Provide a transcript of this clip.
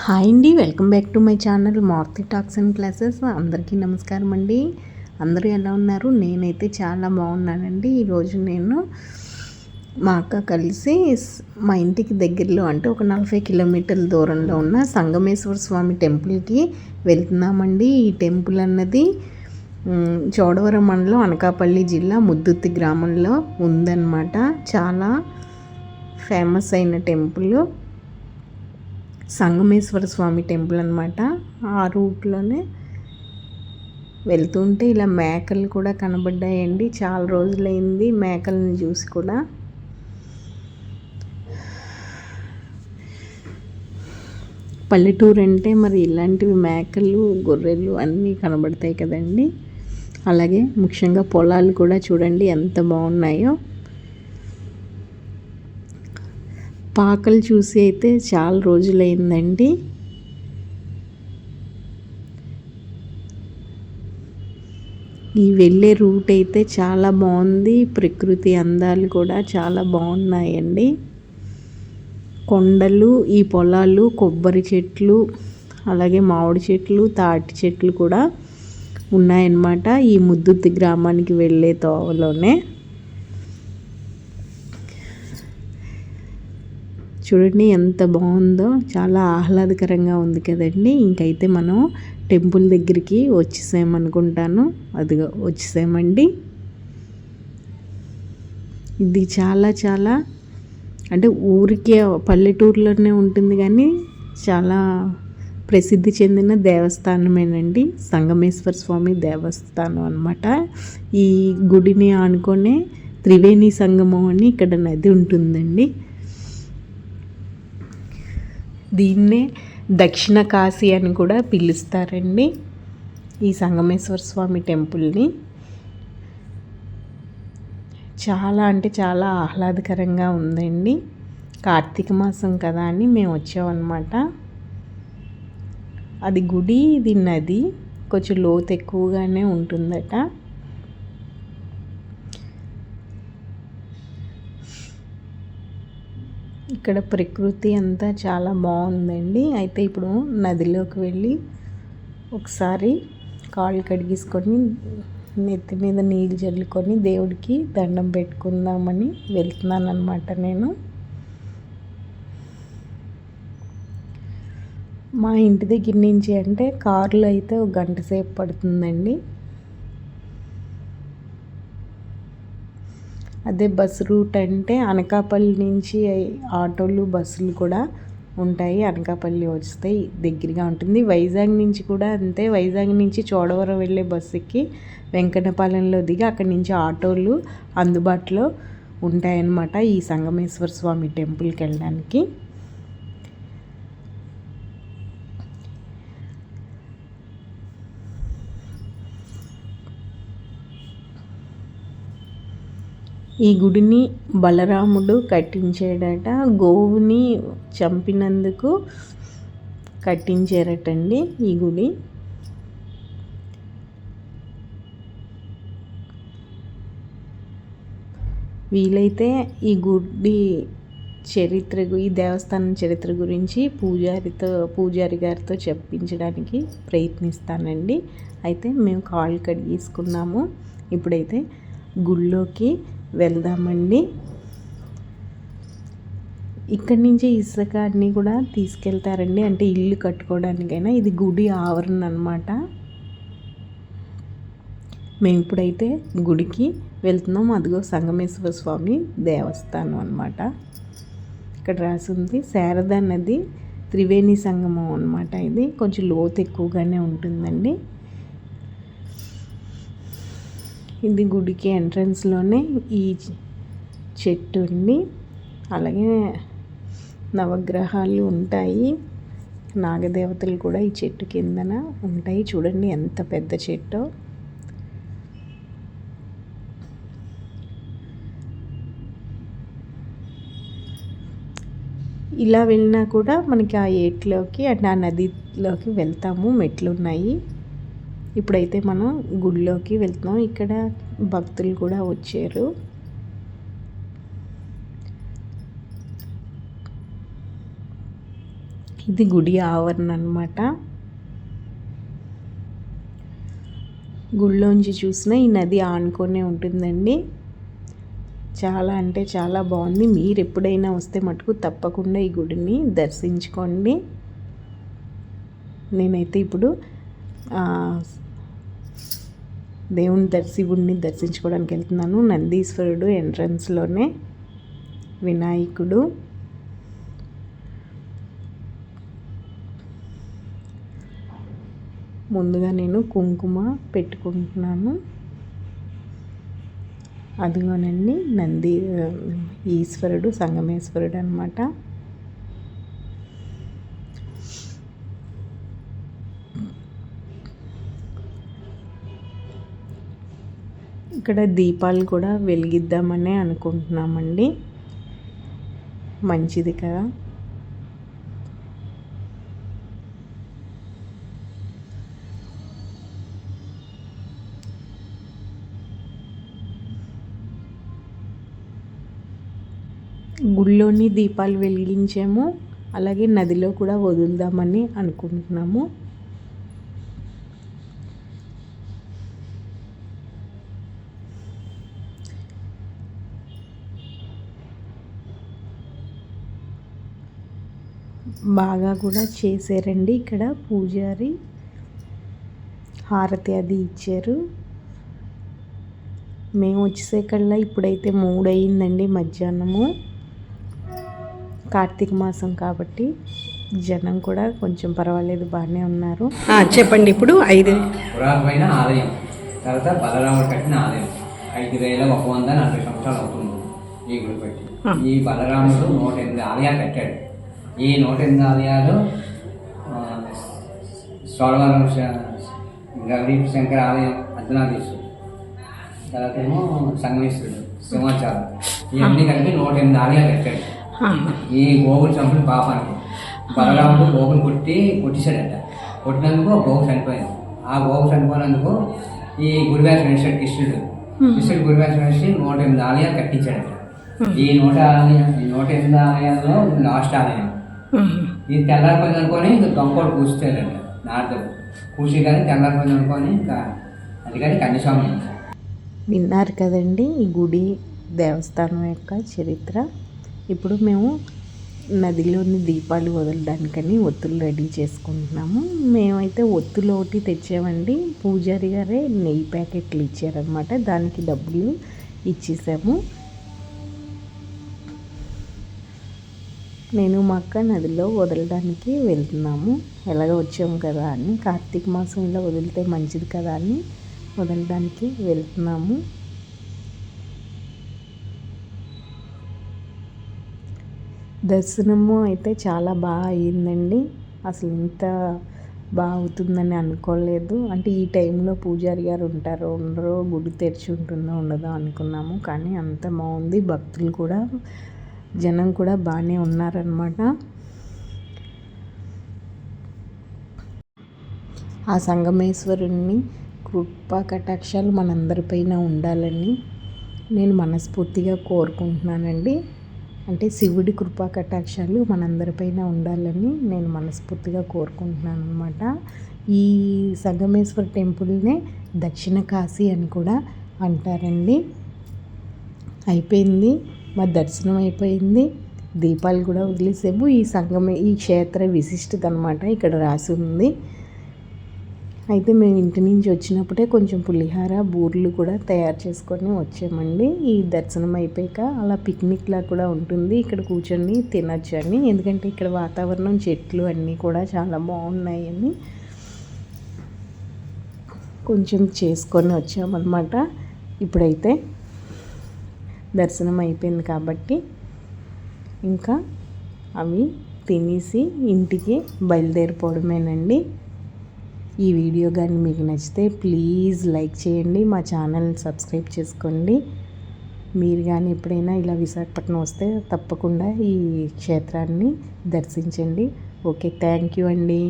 Hi అండి, welcome back to my channel Maruti talks and classes. అందరికీ నమస్కారం అండి. అందరూ ఎలా ఉన్నారు? నేనైతే చాలా బాగున్నానండి. ఈరోజు నేను మా అక్క కలిసి మా ఇంటికి దగ్గరలో అంటే ఒక 40 కిలోమీటర్ల దూరంలో ఉన్న సంగమేశ్వర స్వామి టెంపుల్కి వెళ్తున్నామండి. ఈ టెంపుల్ అన్నది చోడవరం మండలం అనకాపల్లి జిల్లా ముద్దుత్తి గ్రామంలో ఉందన్నమాట. చాలా ఫేమస్ అయిన టెంపుల్ సంగమేశ్వర స్వామి టెంపుల్ అనమాట. ఆ రూట్లోనే వెళ్తుంటే ఇలా మేకలు కూడా కనబడ్డాయండి. చాలా రోజులైంది మేకలను చూసి కూడా. పల్లెటూరు అంటే మరి ఇలాంటివి మేకలు గొర్రెలు అన్నీ కనబడతాయి కదండి. అలాగే ముఖ్యంగా పొలాలు కూడా చూడండి ఎంత బాగున్నాయో. పాకలు చూసి అయితే చాలా రోజులైందండి. ఈ వెళ్ళే రూట్ అయితే చాలా బాగుంది. ప్రకృతి అందాలు కూడా చాలా బాగున్నాయండి. కొండలు, ఈ పొలాలు, కొబ్బరి చెట్లు, అలాగే మామిడి చెట్లు, తాటి చెట్లు కూడా ఉన్నాయన్నమాట ఈ ముద్దుత్తి గ్రామానికి వెళ్ళే తోవలోనే. చూడండి ఎంత బాగుందో, చాలా ఆహ్లాదకరంగా ఉంది కదండి. ఇంకైతే మనం టెంపుల్ దగ్గరికి వచ్చేసామనుకుంటాను. అదిగో వచ్చేసామండి. ఇది చాలా చాలా అంటే ఊరికే పల్లెటూరులోనే ఉంటుంది కానీ చాలా ప్రసిద్ధి చెందిన దేవస్థానమేనండి. సంగమేశ్వర స్వామి దేవస్థానం అన్నమాట. ఈ గుడిని ఆనుకొనే త్రివేణి సంగమం అని ఇక్కడ నది ఉంటుందండి. దీన్నే దక్షిణ కాశీ అని కూడా పిలుస్తారండి ఈ సంగమేశ్వర స్వామి టెంపుల్ని. చాలా అంటే చాలా ఆహ్లాదకరంగా ఉందండి. కార్తీక మాసం కదా అని మేము వచ్చామన్నమాట. అది గుడి, ఇది నది, కొంచెం లోతు ఎక్కువగానే ఉంటుందట. ఇక్కడ ప్రకృతి అంతా చాలా బాగుందండి. అయితే ఇప్పుడు నదిలోకి వెళ్ళి ఒకసారి కాళ్ళు కడిగేసుకొని నెత్తి మీద నీళ్ళు చల్లుకొని దేవుడికి దండం పెట్టుకుందామని వెళ్తున్నాను అనమాట నేను. మా ఇంటి దగ్గర నుంచి అంటే కారులో అయితే ఒక గంట సేపు పడుతుందండి. అదే బస్ రూట్ అంటే అనకాపల్లి నుంచి ఆటోలు, బస్సులు కూడా ఉంటాయి. అనకాపల్లి వస్తాయి, దగ్గరగా ఉంటుంది. వైజాగ్ నుంచి కూడా అంతే. వైజాగ్ నుంచి చోడవరం వెళ్ళే బస్సుకి వెంకన్నపాలెంలో దిగి అక్కడి నుంచి ఆటోలు అందుబాటులో ఉంటాయన్నమాట ఈ సంగమేశ్వర స్వామి టెంపుల్కి వెళ్ళడానికి. ఈ గుడిని బలరాముడు కట్టించాడట. గోవుని చంపినందుకు కట్టించారటండి ఈ గుడి. వీలైతే ఈ గుడి చరిత్ర, ఈ దేవస్థానం చరిత్ర గురించి పూజారి గారితో చెప్పించడానికి ప్రయత్నిస్తానండి. అయితే మేము కాళ్ళు కడిగేసుకున్నాము. ఇప్పుడైతే గుళ్ళోకి వెళ్దామండి. ఇక్కడి నుంచి ఇసుక అన్నీ కూడా తీసుకెళ్తారండి, అంటే ఇల్లు కట్టుకోవడానికైనా. ఇది గుడి ఆవరణ అన్నమాట. మేము ఇప్పుడైతే గుడికి వెళ్తున్నాం. అదిగో సంగమేశ్వర స్వామి దేవస్థానం అన్నమాట. ఇక్కడ రాసింది శారదా నది త్రివేణి సంగమం అన్నమాట. ఇది కొంచెం లోతు ఎక్కువగానే ఉంటుందండి. ఇది గుడికి ఎంట్రన్స్లోనే ఈ చెట్టు ఉంది. అలాగే నవగ్రహాలు ఉంటాయి, నాగదేవతలు కూడా ఈ చెట్టు కిందన ఉంటాయి. చూడండి ఎంత పెద్ద చెట్టో. ఇలా వెళ్ళినా కూడా మనకి ఆ ఏట్లోకి అంటే ఆ నదిలోకి వెళ్తాము. మెట్లు ఉన్నాయి. ఇప్పుడైతే మనం గుడిలోకి వెళ్తున్నాం. ఇక్కడ భక్తులు కూడా వచ్చారు. ఇది గుడి ఆవరణ అన్నమాట. గుడిలోంచి చూసిన ఈ నది ఆనుకొనే ఉంటుందండి. చాలా అంటే చాలా బాగుంది. మీరు ఎప్పుడైనా వస్తే మటుకు తప్పకుండా ఈ గుడిని దర్శించుకోండి. నేనైతే ఇప్పుడు శివుడిని దర్శించుకోవడానికి వెళ్తున్నాను. నందీశ్వరుడు ఎంట్రన్స్లోనే వినాయకుడు, ముందుగా నేను కుంకుమ పెట్టుకుంటున్నాను. అదిగోనండి ఈశ్వరుడు, సంగమేశ్వరుడు అన్నమాట. ఇక్కడ దీపాలు కూడా వెలిగిద్దామని అనుకుంటున్నామండి. మంచిది కదా. గుళ్ళోని దీపాలు వెలిగించాము, అలాగే నదిలో కూడా వదులుదామని అనుకుంటున్నాము. బాగా కూడా చేశారండి. ఇక్కడ పూజారి హారతి అది ఇచ్చారు. మేము వచ్చేసేకల్లా ఇప్పుడైతే 3 అయిందండి మధ్యాహ్నము. కార్తీక మాసం కాబట్టి జనం కూడా కొంచెం పర్వాలేదు, బాగానే ఉన్నారు. చెప్పండి. ఇప్పుడు 5 పురాతనమైన ఆలయం, తర్వాత బలరాముడు కట్టిన ఆలయం. 5140 సంవత్సరాలు అవుతుంది ఈ గుడి పెట్టి. ఈ బలరాముడు 108 ఆలయాలు కట్టాడు. ఈ 108 ఆలయాలు సోడవరం గౌరీ శంకర ఆలయం, అర్ధనాథేశ్వరుడు, తర్వాత ఏమో సంగమేశ్వరుడు, సింహాచారం, ఇవన్నీ కలిపి 108 ఆలయాలు కట్టాడు. ఈ గోగులు చంపిన పాపానికి బలరాముడు గోగులు కొట్టేశాడట. కొట్టినందుకు గోగు చనిపోయింది. ఆ గోగు చనిపోయినందుకు ఈ గురువేషం వేసాడు కృష్ణుడు గురువేషం వేసి 108 ఆలయాలు కట్టించాడట. ఈ 108 ఆలయాల్లో లాస్ట్ ఆలయం. ఇది తెల్లారిపోయింది అనుకొని ఇంకా దొంగోడు కూర్చుతాడంట. నారదుడు కూర్చి కానీ తెల్లారిపోయింది అనుకొని ఇంకా అది కానీ కన్యస్వామి. విన్నారు కదండి ఈ గుడి దేవస్థానం యొక్క చరిత్ర. ఇప్పుడు మేము నదిలోని దీపాలు వదలడానికని ఒత్తులు రెడీ చేసుకుంటున్నాము. మేమైతే ఒత్తులు ఒకటి తెచ్చామండి. పూజారి గారే నెయ్యి ప్యాకెట్లు ఇచ్చారనమాట. దానికి డబ్బులు ఇచ్చేసాము. నేను మా అక్క నదిలో వదలడానికి వెళ్తున్నాము. ఎలాగ వచ్చాము కదా అని, కార్తీక మాసం ఇలా వదిలితే మంచిది కదా అని వదలడానికి వెళ్తున్నాము. దర్శనము అయితే చాలా బాగా అయ్యిందండి. అసలు ఇంత బాగా అవుతుందని అనుకోలేదు. అంటే ఈ టైంలో పూజారి గారు ఉంటారో ఉండరో, గుడి తెరిచి ఉంటుందో ఉండదో అనుకున్నాము. కానీ అంత బాగుంది. భక్తులు కూడా, జనం కూడా బాగానే ఉన్నారనమాట. ఆ సంగమేశ్వరుణ్ణి కృపా కటాక్షాలు మనందరిపైన ఉండాలని నేను మనస్ఫూర్తిగా కోరుకుంటున్నానండి. అంటే శివుడి కృపా కటాక్షాలు మనందరిపైన ఉండాలని నేను మనస్ఫూర్తిగా కోరుకుంటున్నాను అనమాట. ఈ సంగమేశ్వర టెంపుల్నే దక్షిణ కాశీ అని కూడా అంటారండి. అయిపోయింది, మా దర్శనం అయిపోయింది. దీపాలు కూడా వదిలేసాము. ఈ క్షేత్ర విశిష్టత అనమాట ఇక్కడ రాసి ఉంది. అయితే మేము ఇంటి నుంచి వచ్చినప్పుడే కొంచెం పులిహార, బూర్లు కూడా తయారు చేసుకొని వచ్చామండి. ఈ దర్శనం అయిపోయాక అలా పిక్నిక్లా కూడా ఉంటుంది, ఇక్కడ కూర్చొని తినచ్చు అని. ఎందుకంటే ఇక్కడ వాతావరణం, చెట్లు అన్నీ కూడా చాలా బాగున్నాయని కొంచెం చేసుకొని వచ్చామన్నమాట. ఇప్పుడైతే దర్శనం అయిపోయింది కాబట్టి ఇంకా అవి తినేసి ఇంటికి బయలుదేరిపోవడమేనండి. ఈ వీడియో కానీ మీకు నచ్చితే ప్లీజ్ లైక్ చేయండి, మా ఛానల్ సబ్స్క్రైబ్ చేసుకోండి. మీరు కానీ ఎప్పుడైనా ఇలా విశాఖపట్నం వస్తే తప్పకుండా ఈ క్షేత్రాన్ని దర్శించండి. ఓకే, థ్యాంక్ యూ అండి.